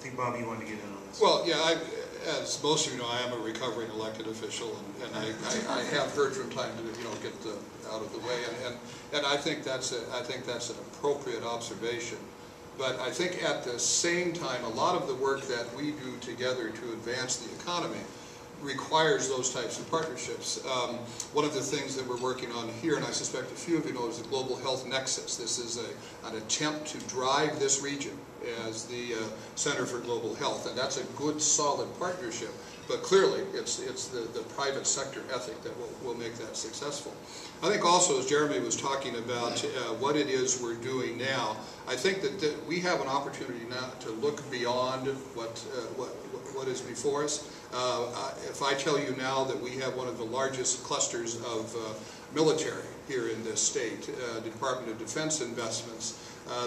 think, Bob, you wanted to get in on this. Well, yeah, as most of you know, I am a recovering elected official, and I have heard from time to get out of the way, and I think that's an appropriate observation. But I think at the same time, a lot of the work that we do together to advance the economy requires those types of partnerships. One of the things that we're working on here, and I suspect a few of you know, is the Global Health Nexus. This is an attempt to drive this region as the Center for Global Health, and that's a good, solid partnership. But clearly, it's the private sector ethic that will make that successful. I think also, as Jeremy was talking about what it is we're doing now, I think that we have an opportunity now to look beyond what is before us. If I tell you now that we have one of the largest clusters of military here in this state, the Department of Defense investments,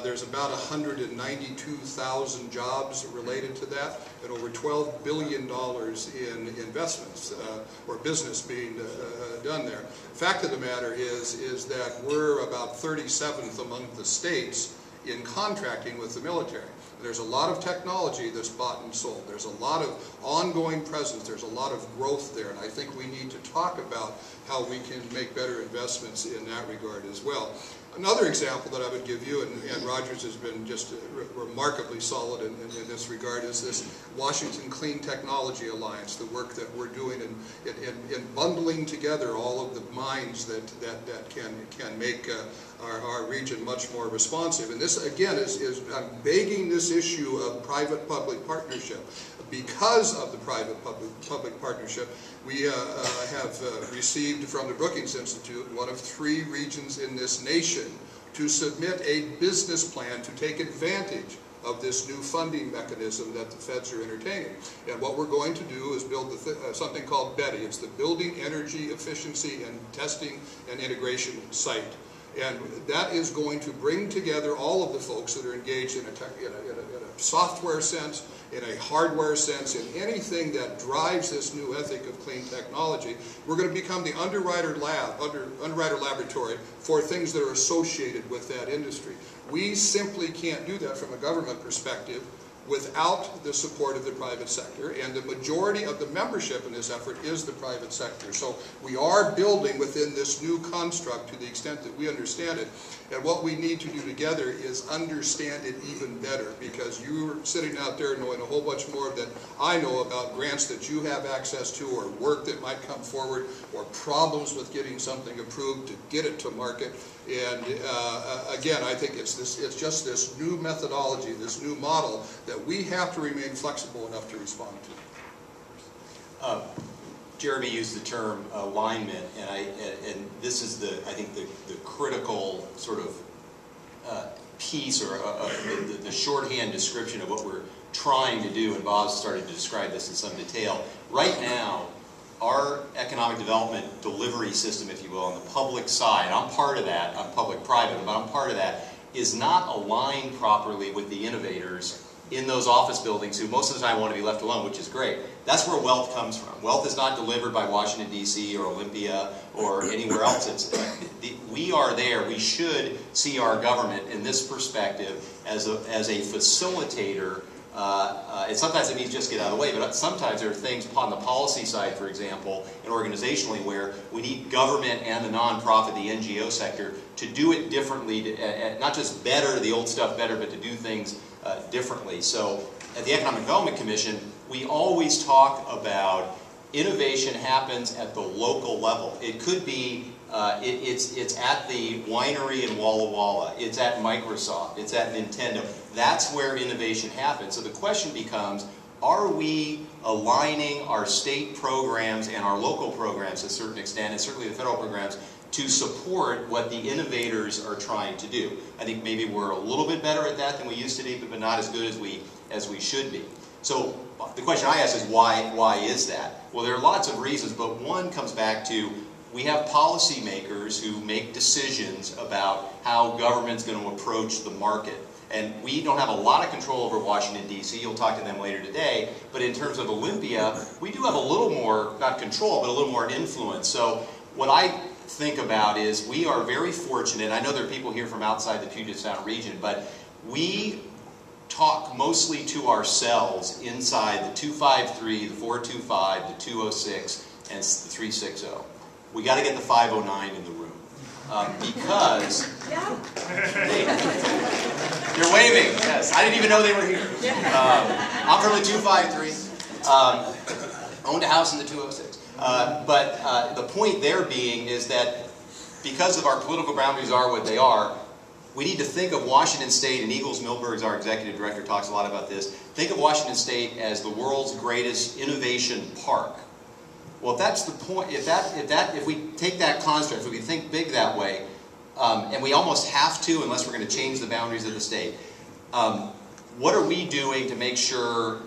there's about 192,000 jobs related to that, and over $12 billion in investments or business being done there. Fact of the matter is that we're about 37th among the states in contracting with the military. There's a lot of technology that's bought and sold. There's a lot of ongoing presence. There's a lot of growth there, and I think we need to talk about how we can make better investments in that regard as well. Another example that I would give you, and Rogers has been just remarkably solid in this regard, is this Washington Clean Technology Alliance, the work that we're doing in bundling together all of the minds that can make our region much more responsive. And this, again, is begging this issue of private-public partnership. Because of the private-public partnership, we have received from the Brookings Institute, one of 3 regions in this nation, to submit a business plan to take advantage of this new funding mechanism that the feds are entertaining. And what we're going to do is build something called BETI. It's the Building Energy Efficiency and Testing and Integration Site. And that is going to bring together all of the folks that are engaged in a software sense, in a hardware sense, in anything that drives this new ethic of clean technology. We're going to become the underwriter laboratory for things that are associated with that industry. We simply can't do that from a government perspective without the support of the private sector, and the majority of the membership in this effort is the private sector. So we are building within this new construct to the extent that we understand it, and what we need to do together is understand it even better, because you're sitting out there knowing a whole bunch more than I know about grants that you have access to, or work that might come forward, or problems with getting something approved to get it to market. And again, I think it's just this new methodology, this new model that we have to remain flexible enough to respond to. Jeremy used the term alignment, and this is I think the critical sort of piece, or the shorthand description of what we're trying to do, and Bob started to describe this in some detail. Right now, our economic development delivery system, if you will, on the public side, I'm part of that, I'm public-private, but I'm part of that, is not aligned properly with the innovators in those office buildings who most of the time want to be left alone, which is great. That's where wealth comes from. Wealth is not delivered by Washington, D.C. or Olympia or anywhere else. We are there. We should see our government in this perspective as a facilitator. And sometimes it means just get out of the way, but sometimes there are things on the policy side, for example, and organizationally, where we need government and the nonprofit, the NGO sector, to do it differently, not just better, the old stuff better, but to do things differently. So at the Economic Development Commission, we always talk about innovation happens at the local level. It could be it's at the winery in Walla Walla, it's at Microsoft, it's at Nintendo. That's where innovation happens. So the question becomes, are we aligning our state programs and our local programs to a certain extent, and certainly the federal programs, to support what the innovators are trying to do? I think maybe we're a little bit better at that than we used to be, but not as good as we should be. So the question I ask is, why is that? Well, there are lots of reasons, but one comes back to, we have policymakers who make decisions about how government's going to approach the market. And we don't have a lot of control over Washington, D.C. You'll talk to them later today. But in terms of Olympia, we do have a little more, not control, but a little more influence. So what I think about is, we are very fortunate. I know there are people here from outside the Puget Sound region, but we talk mostly to ourselves inside the 253, the 425, the 206, and the 360. We got to get the 509 in the room. Because you're waving. Yes, I didn't even know they were here. I'm from the 253. Owned a house in the 206. But the point there being is that because of our political boundaries are what they are, we need to think of Washington State, and Eagles Milberg's our executive director, talks a lot about this. Think of Washington State as the world's greatest innovation park. Well, if that's the point, if we take that construct, if we think big that way, and we almost have to, unless we're going to change the boundaries of the state, what are we doing to make sure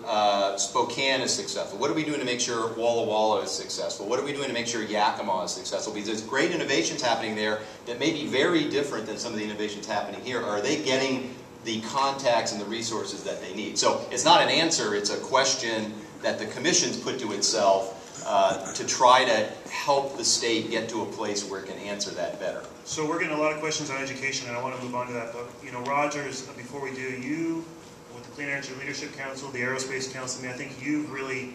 Spokane is successful? What are we doing to make sure Walla Walla is successful? What are we doing to make sure Yakima is successful? Because there's great innovations happening there that may be very different than some of the innovations happening here. Are they getting the contacts and the resources that they need? So it's not an answer, it's a question that the Commission's put to itself to try to help the state get to a place where it can answer that better. So we're getting a lot of questions on education, and I want to move on to that. But Rogers, before we do, you with the Clean Energy Leadership Council, the Aerospace Council, I think you've really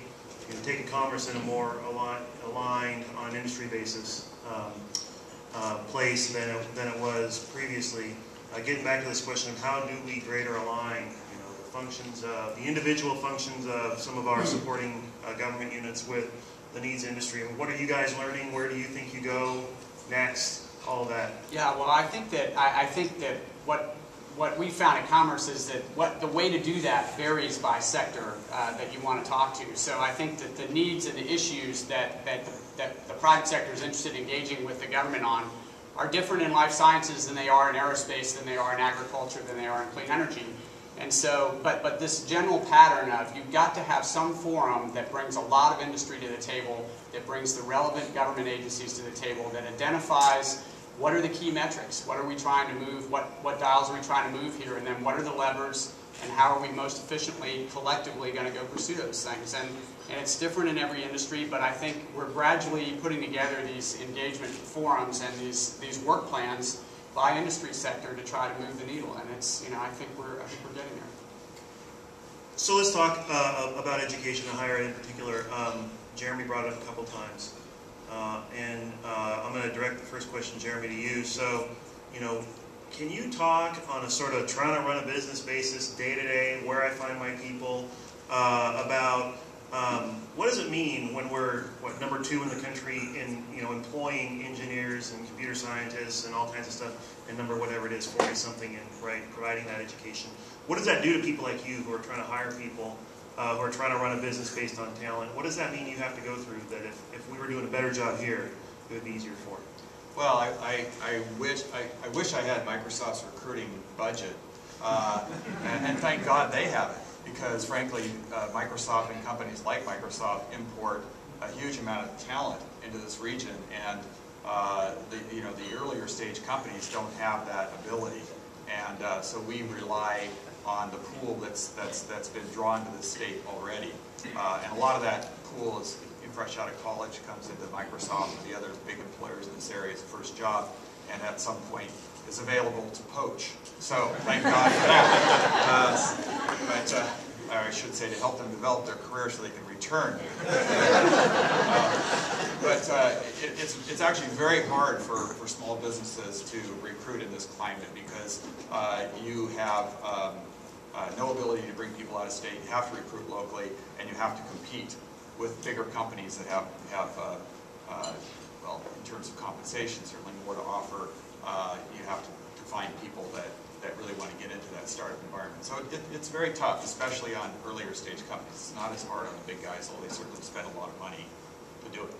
taken commerce in a more aligned on an industry basis place than it was previously. Getting back to this question of how do we greater align the functions of the individual functions of some of our supporting government units with the needs of industry. I mean, what are you guys learning? Where do you think you go next? All of that. Yeah, well, I think that what we found at Commerce is that the way to do that varies by sector that you want to talk to. So I think that the needs and the issues that the private sector is interested in engaging with the government on are different in life sciences than they are in aerospace, than they are in agriculture, than they are in clean energy. And so, but this general pattern of you've got to have some forum that brings a lot of industry to the table, that brings the relevant government agencies to the table, that identifies what are the key metrics, what are we trying to move, what dials are we trying to move here, and then what are the levers, and how are we most efficiently, collectively going to go pursue those things. And it's different in every industry, but I think we're gradually putting together these engagement forums and these work plans by industry sector to try to move the needle, and it's I think we're getting there. So let's talk about education and higher ed in particular. Jeremy brought it up a couple times, and I'm going to direct the first question, Jeremy, to you. So, can you talk on a sort of trying to run a business basis, day to day, where I find my people, about what does it mean when we're number 2 in the country in employing engineers and computer scientists and all kinds of stuff, and number whatever it is, 40 something, and providing that education. What does that do to people like you who are trying to hire people, who are trying to run a business based on talent? What does that mean you have to go through that if we were doing a better job here, it would be easier for? Well, I wish I had Microsoft's recruiting budget, and thank God they have it. Because frankly, Microsoft and companies like Microsoft import a huge amount of talent into this region, and the earlier stage companies don't have that ability, and so we rely on the pool that's been drawn to the state already, and a lot of that pool is fresh out of college, comes into Microsoft and the other big employers in this area as a first job, and at some point is available to poach. So thank God for that. But I should say to help them develop their career so they can return. It's actually very hard for small businesses to recruit in this climate because you have no ability to bring people out of state. You have to recruit locally, and you have to compete with bigger companies that have well, in terms of compensation, certainly more to offer. You have to find people that really want to get into that startup environment. So it's very tough, especially on earlier stage companies. It's not as hard on the big guys, although they certainly spend a lot of money to do it.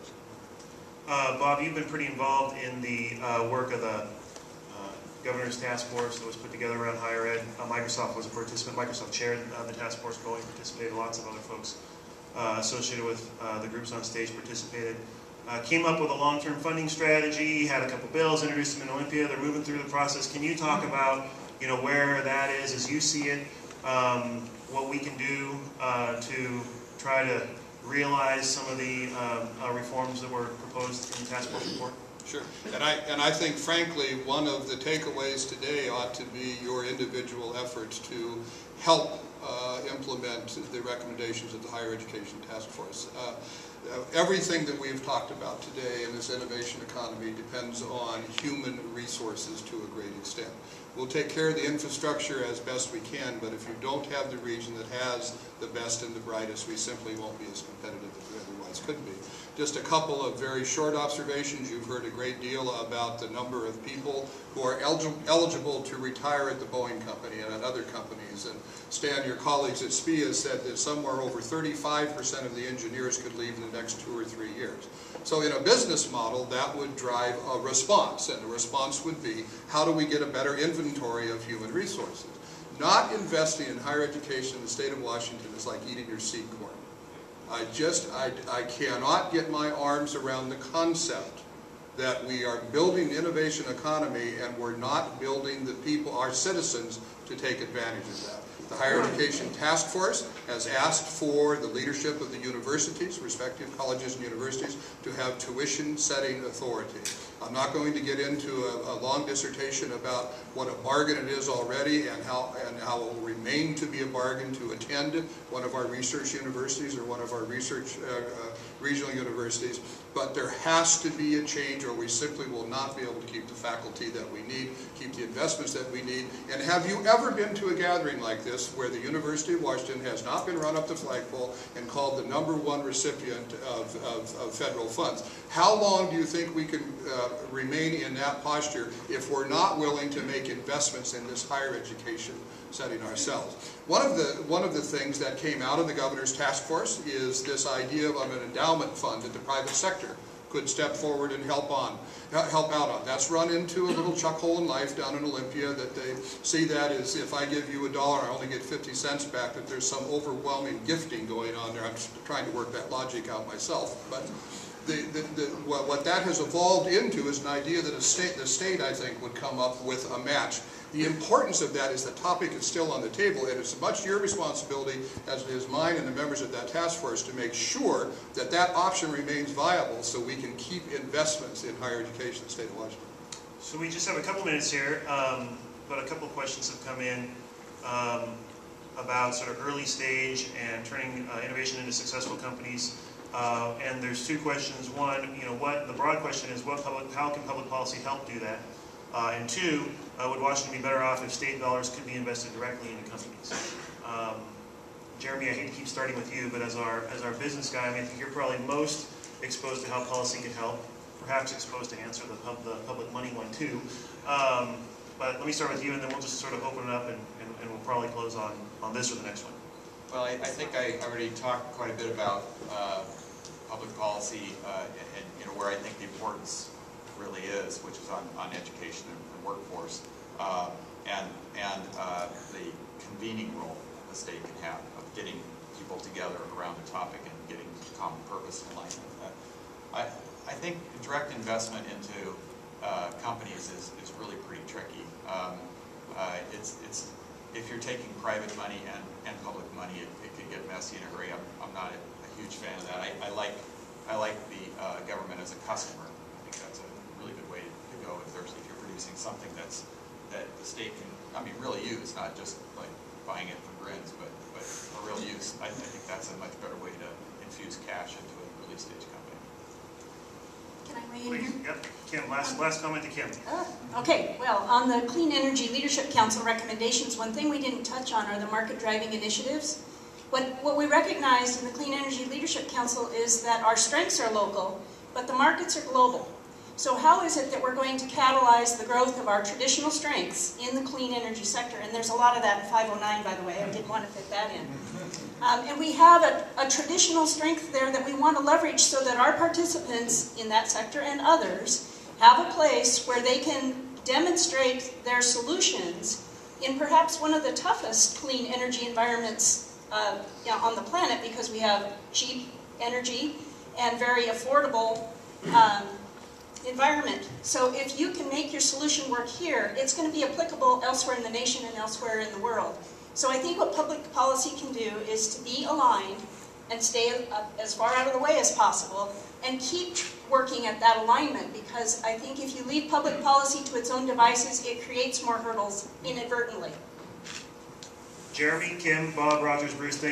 Bob, you've been pretty involved in the work of the Governor's Task Force that was put together around higher ed. Microsoft was a participant. Microsoft chaired the task force. Boeing participated. Lots of other folks associated with the groups on stage participated. Came up with a long-term funding strategy, had a couple bills, introduced them in Olympia. They're moving through the process. Can you talk about where that is as you see it, what we can do to try to realize some of the reforms that were proposed in the task force report? Sure. And I think, frankly, one of the takeaways today ought to be your individual efforts to help implement the recommendations of the Higher Education Task Force. Everything that we've talked about today in this innovation economy depends on human resources to a great extent. We'll take care of the infrastructure as best we can, but if you don't have the region that has the best and the brightest, we simply won't be as competitive as we otherwise could be. Just a couple of very short observations. You've heard a great deal about the number of people who are eligible to retire at the Boeing Company and at other companies. And Stan, your colleagues at SPIA said that somewhere over 35% of the engineers could leave in the next 2 or 3 years. So in a business model, that would drive a response, and the response would be, how do we get a better inventory of human resources? Not investing in higher education in the state of Washington is like eating your seed corn. I cannot get my arms around the concept that we are building an innovation economy and we're not building the people, our citizens, to take advantage of that. The Higher Education Task Force has asked for the leadership of the universities, respective colleges and universities, to have tuition setting authority. I'm not going to get into a long dissertation about what a bargain it is already and how it will remain to be a bargain to attend one of our research universities or one of our research regional universities. But there has to be a change or we simply will not be able to keep the faculty that we need, keep the investments that we need. And have you ever been to a gathering like this where the University of Washington has not been run up the flagpole and called the #1 recipient of federal funds? How long do you think we can remain in that posture if we're not willing to make investments in this higher education setting ourselves? One of the things that came out of the governor's task force is this idea of an endowment fund that the private sector could step forward and help out on. That's run into a little chuck hole in life down in Olympia, that they see that as if I give you $1, I only get 50 cents back, that there's some overwhelming gifting going on there. I'm just trying to work that logic out myself. But what that has evolved into is an idea that the state, I think, would come up with a match. The importance of that is the topic is still on the table, and it's as much your responsibility as it is mine and the members of that task force to make sure that that option remains viable so we can keep investments in higher education in the state of Washington. So we just have a couple minutes here, but a couple of questions have come in about sort of early stage and turning innovation into successful companies. And there's 2 questions. One, the broad question is how can public policy help do that? And 2, would Washington be better off if state dollars could be invested directly into companies? Jeremy, I hate to keep starting with you, but as our business guy, I think you're probably most exposed to how policy can help, perhaps exposed to answer the public money one too. But let me start with you, and then we'll just sort of open it up, and we'll probably close on this or the next one. Well, I think I already talked quite a bit about public policy and where I think the importance really is, which is on education and workforce, and the convening role the state can have of getting people together around a topic and getting common purpose and alignment. I think direct investment into companies is really pretty tricky. If you're taking private money and public money, it can get messy in a hurry. I'm not a huge fan of that. I like the government as a customer. I think that's a really good way to go if you're producing something that the state can really use, not just like buying it for grins, but for real use. I think that's a much better way to infuse cash into a early stage company. Can I weigh in here? Yep. Kim, last comment to Kim. Okay, well, on the Clean Energy Leadership Council recommendations, one thing we didn't touch on are the market-driving initiatives. What we recognized in the Clean Energy Leadership Council is that our strengths are local, but the markets are global. So how is it that we're going to catalyze the growth of our traditional strengths in the clean energy sector? And there's a lot of that in 509, by the way. I didn't want to fit that in. And we have a traditional strength there that we want to leverage so that our participants in that sector and others have a place where they can demonstrate their solutions in perhaps one of the toughest clean energy environments on the planet, because we have cheap energy and very affordable environment. So if you can make your solution work here, it's going to be applicable elsewhere in the nation and elsewhere in the world. So I think what public policy can do is to be aligned and stay as far out of the way as possible, and keep working at that alignment, because I think if you leave public policy to its own devices, it creates more hurdles inadvertently. Jeremy, Kim, Bob, Rogers, Bruce, thank you.